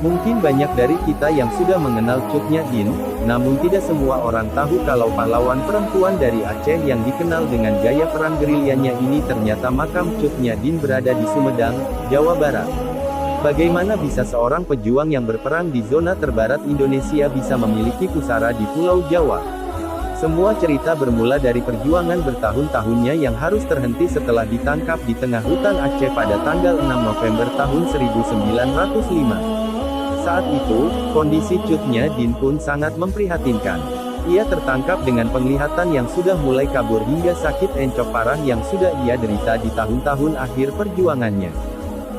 Mungkin banyak dari kita yang sudah mengenal Cut Nyak Dien, namun tidak semua orang tahu kalau pahlawan perempuan dari Aceh yang dikenal dengan gaya perang gerilyanya ini ternyata makam Cut Nyak Dien berada di Sumedang, Jawa Barat. Bagaimana bisa seorang pejuang yang berperang di zona terbarat Indonesia bisa memiliki pusara di Pulau Jawa? Semua cerita bermula dari perjuangan bertahun-tahunnya yang harus terhenti setelah ditangkap di tengah hutan Aceh pada tanggal 6 November tahun 1905. Saat itu, kondisi Cut Nyak Dien pun sangat memprihatinkan. Ia tertangkap dengan penglihatan yang sudah mulai kabur hingga sakit encok parah yang sudah ia derita di tahun-tahun akhir perjuangannya.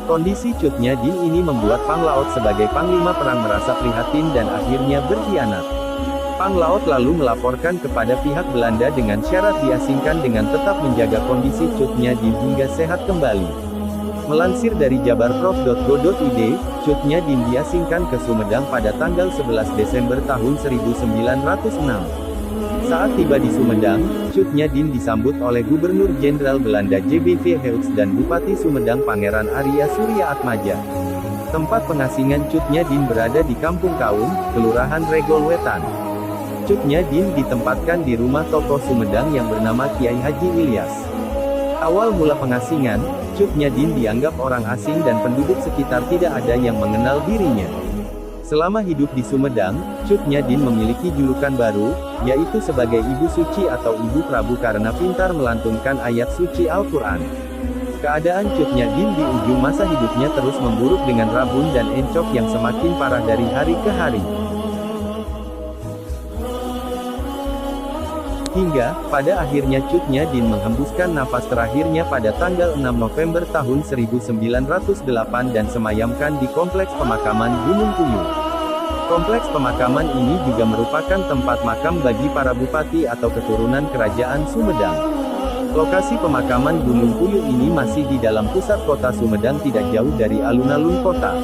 Kondisi Cut Nyak Dien ini membuat Pang Laut sebagai panglima perang merasa prihatin dan akhirnya berkhianat. Pang Laut lalu melaporkan kepada pihak Belanda dengan syarat diasingkan dengan tetap menjaga kondisi Cut Nyak Dien hingga sehat kembali. Melansir dari jabarprof.go.id, Cut Nyak Dien diasingkan ke Sumedang pada tanggal 11 Desember tahun 1906. Saat tiba di Sumedang, Cut Nyak Dien disambut oleh Gubernur Jenderal Belanda JBV Heuks dan Bupati Sumedang Pangeran Arya Surya Atmaja. Tempat pengasingan Cut Nyak Dien berada di Kampung Kaum, Kelurahan Regol Wetan. Cut Nyak Dien ditempatkan di rumah tokoh Sumedang yang bernama Kiai Haji Ilyas. Awal mula pengasingan, Cut Nyak Dien dianggap orang asing dan penduduk sekitar tidak ada yang mengenal dirinya. Selama hidup di Sumedang, Cut Nyak Dien memiliki julukan baru, yaitu sebagai Ibu Suci atau Ibu Prabu karena pintar melantunkan ayat suci Al-Quran. Keadaan Cut Nyak Dien di ujung masa hidupnya terus memburuk dengan rabun dan encok yang semakin parah dari hari ke hari. Hingga, pada akhirnya Cut Nyak Dien menghembuskan nafas terakhirnya pada tanggal 6 November tahun 1908 dan semayamkan di Kompleks Pemakaman Gunung Puyuh. Kompleks pemakaman ini juga merupakan tempat makam bagi para bupati atau keturunan kerajaan Sumedang. Lokasi pemakaman Gunung Puyuh ini masih di dalam pusat kota Sumedang tidak jauh dari alun-alun kota.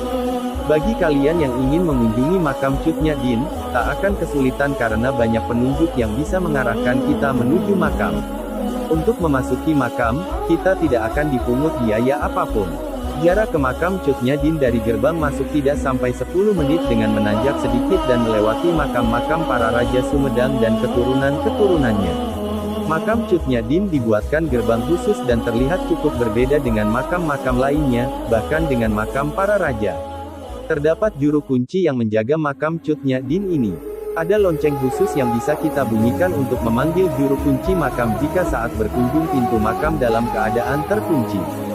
Bagi kalian yang ingin mengunjungi makam Cut Nyak Dien, tak akan kesulitan karena banyak penunjuk yang bisa mengarahkan kita menuju makam. Untuk memasuki makam, kita tidak akan dipungut biaya apapun. Jarak ke makam Cut Nyak Dien dari gerbang masuk tidak sampai 10 menit dengan menanjak sedikit dan melewati makam-makam para raja Sumedang dan keturunan-keturunannya. Makam Cut Nyak Dien dibuatkan gerbang khusus dan terlihat cukup berbeda dengan makam-makam lainnya, bahkan dengan makam para raja. Terdapat juru kunci yang menjaga makam Cut Nyak Dien ini. Ada lonceng khusus yang bisa kita bunyikan untuk memanggil juru kunci makam jika saat berkunjung pintu makam dalam keadaan terkunci.